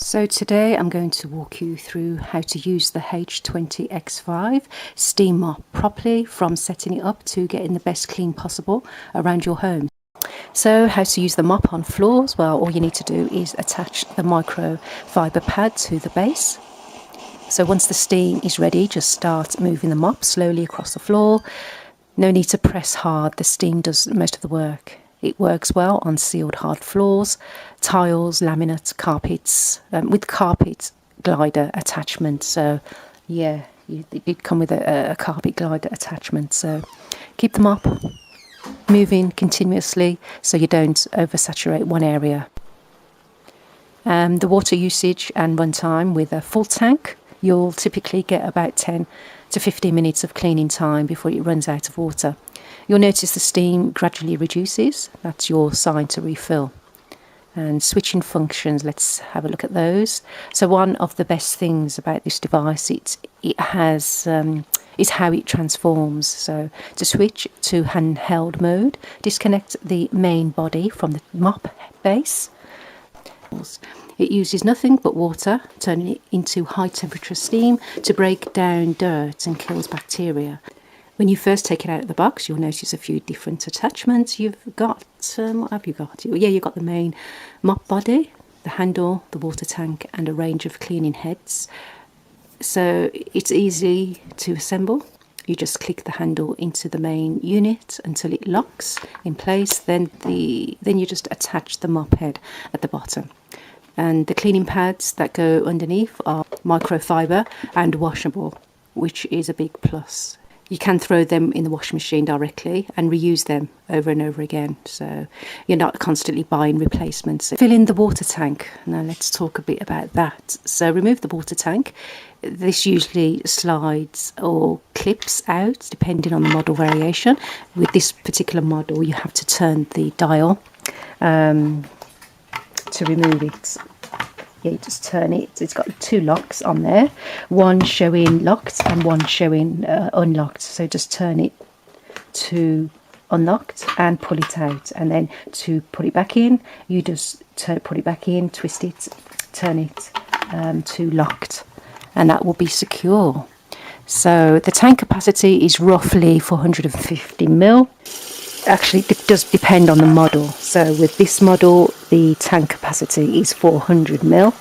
So today I'm going to walk you through how to use the H2O X5 Steam Mop properly, from setting it up to getting the best clean possible around your home. So how to use the mop on floors? Well, all you need to do is attach the microfibre pad to the base. So once the steam is ready, just start moving the mop slowly across the floor. No need to press hard, the steam does most of the work. It works well on sealed hard floors, tiles, laminate, carpets, with carpet glider attachment. So yeah, it did come with a carpet glider attachment. So keep the mop moving continuously so you don't oversaturate one area. The water usage and runtime: with a full tank, you'll typically get about 10 to 15 minutes of cleaning time before it runs out of water. You'll notice the steam gradually reduces. That's your sign to refill. And switching functions, let's have a look at those. So one of the best things about this device, it has is how it transforms. So to switch to handheld mode, disconnect the main body from the mop base. It uses nothing but water, turning it into high temperature steam to break down dirt and kills bacteria. When you first take it out of the box, you'll notice a few different attachments. You've got, what have you got? Yeah, you've got the main mop body, the handle, the water tank, and a range of cleaning heads. So it's easy to assemble. You just click the handle into the main unit until it locks in place. Then you just attach the mop head at the bottom. And the cleaning pads that go underneath are microfiber and washable, which is a big plus. You can throw them in the washing machine directly and reuse them over and over again, so you're not constantly buying replacements. Fill in the water tank. Now let's talk a bit about that. So remove the water tank. This usually slides or clips out depending on the model variation. With this particular model, you have to turn the dial to remove it. Yeah, you just turn it. It's got two locks on there, one showing locked and one showing unlocked. So just turn it to unlocked and pull it out, and then to put it back in, you just put it back in, twist it, turn it to locked, and that will be secure. So the tank capacity is roughly 450 ml. Actually, it does depend on the model. So with this model, the tank capacity is 400 ml,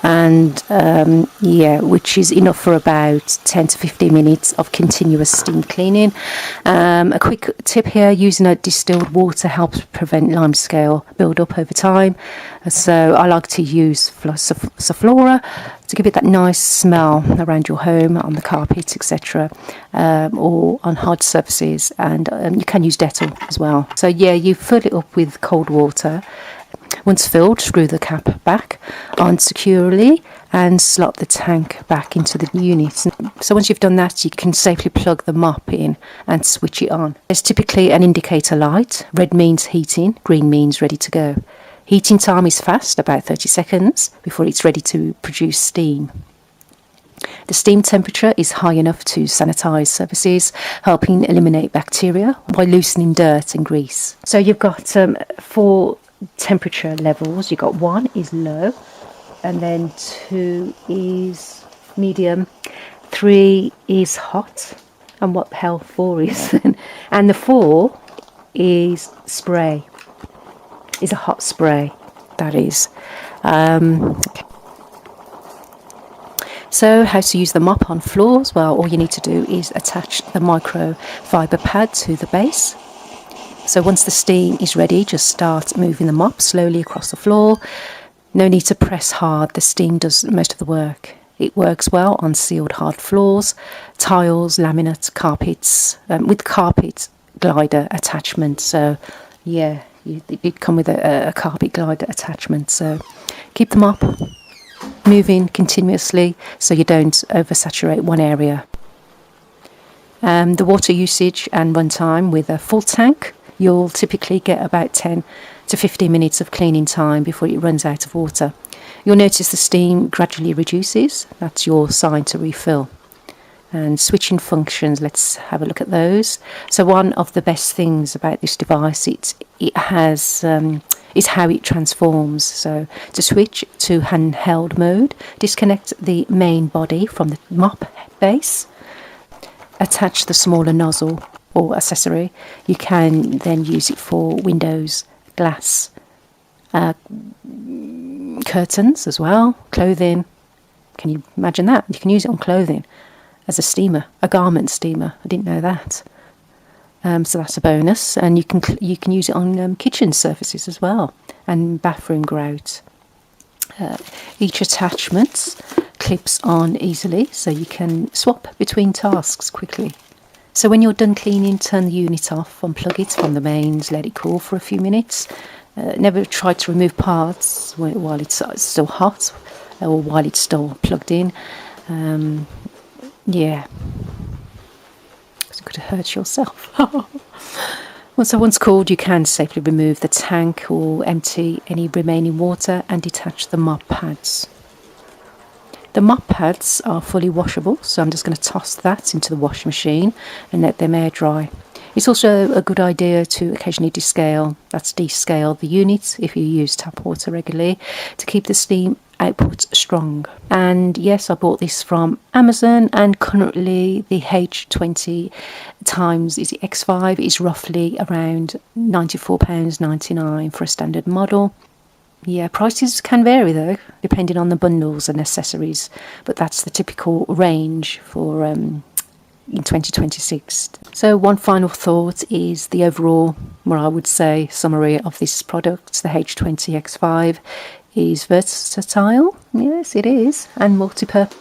and yeah, which is enough for about 10 to 15 minutes of continuous steam cleaning. A quick tip here: using a distilled water helps prevent limescale build up over time. So I like to use Soflora to give it that nice smell around your home, on the carpet, etc., or on hard surfaces. And you can use Dettol as well. So yeah, you fill it up with cold water. Once filled, screw the cap back on securely and slot the tank back into the unit. So once you've done that, you can safely plug the mop in and switch it on. There's typically an indicator light. Red means heating, green means ready to go. Heating time is fast, about 30 seconds before it's ready to produce steam. The steam temperature is high enough to sanitize surfaces, helping eliminate bacteria while loosening dirt and grease. So you've got 4 temperature levels. You've got 1 is low, and then 2 is medium, 3 is hot, and what the hell 4 is, and the 4 is spray. Is a hot spray, that is. Okay. So how to use the mop on floors? Well, all you need to do is attach the microfibre pad to the base. So once the steam is ready, just start moving the mop slowly across the floor. No need to press hard, the steam does most of the work. It works well on sealed hard floors, tiles, laminate, carpets, with carpet glider attachment. So yeah, it did come with a carpet glider attachment. So keep the mop moving continuously so you don't oversaturate one area. The water usage and runtime: with a full tank, you'll typically get about 10 to 15 minutes of cleaning time before it runs out of water. You'll notice the steam gradually reduces. That's your sign to refill. And switching functions, let's have a look at those. So one of the best things about this device, it has is how it transforms. So to switch to handheld mode, disconnect the main body from the mop base, attach the smaller nozzle or accessory. You can then use it for windows, glass, curtains as well, clothing. Can you imagine that? You can use it on clothing as a steamer, a garment steamer. I didn't know that. So that's a bonus, and you can use it on kitchen surfaces as well, and bathroom grout. Each attachment clips on easily, so you can swap between tasks quickly. So when you're done cleaning, turn the unit off, unplug it from the mains, let it cool for a few minutes. Never try to remove parts while it's still hot or while it's still plugged in. Yeah, it could hurt yourself. Once cooled, you can safely remove the tank or empty any remaining water and detach the mop pads. The mop pads are fully washable, so I'm just going to toss that into the washing machine and let them air dry. It's also a good idea to occasionally descale the unit if you use tap water regularly to keep the steam output strong. And yes, I bought this from Amazon, and currently the H20 times X5 is roughly around £94.99 for a standard model. Yeah, prices can vary though, depending on the bundles and accessories, but that's the typical range for in 2026. So one final thought is the overall, I would say, summary of this product. The H20 X5 is versatile, yes it is, and multi-purpose.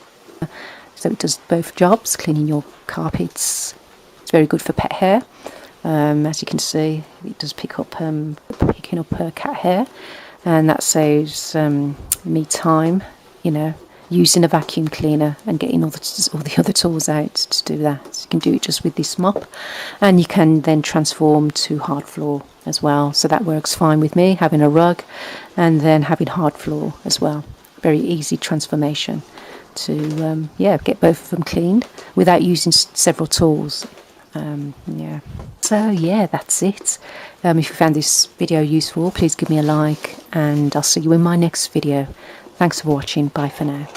So it does both jobs, cleaning your carpets. It's very good for pet hair. As you can see, it does picking up cat hair, and that saves me time, using a vacuum cleaner and getting all the other tools out to do that. You can do it just with this mop, and you can then transform to hard floor as well. So that works fine with me, having a rug and then having hard floor as well. Very easy transformation to get both of them cleaned without using several tools. So yeah, that's it. If you found this video useful, please give me a like, and I'll see you in my next video. Thanks for watching. Bye for now.